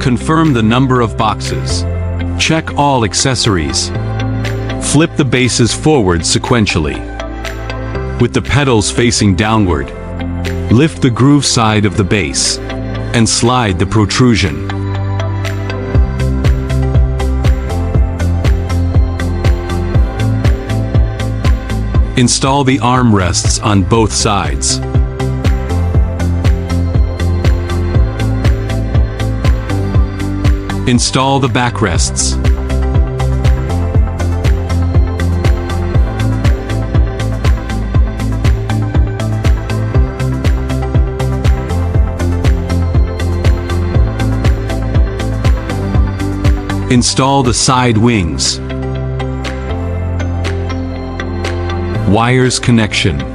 Confirm the number of boxes. Check all accessories. Flip the bases forward sequentially. With the pedals facing downward, lift the groove side of the base and slide the protrusion. Install the armrests on both sides. Install the backrests. Install the side wings. Wires connection.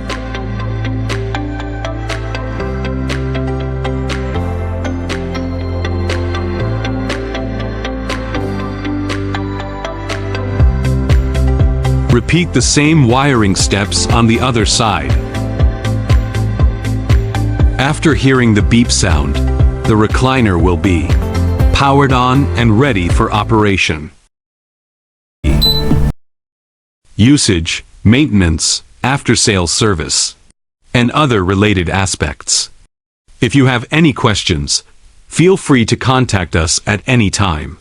Repeat the same wiring steps on the other side. After hearing the beep sound, the recliner will be powered on and ready for operation. Usage, maintenance, after-sales service, and other related aspects. If you have any questions, feel free to contact us at any time.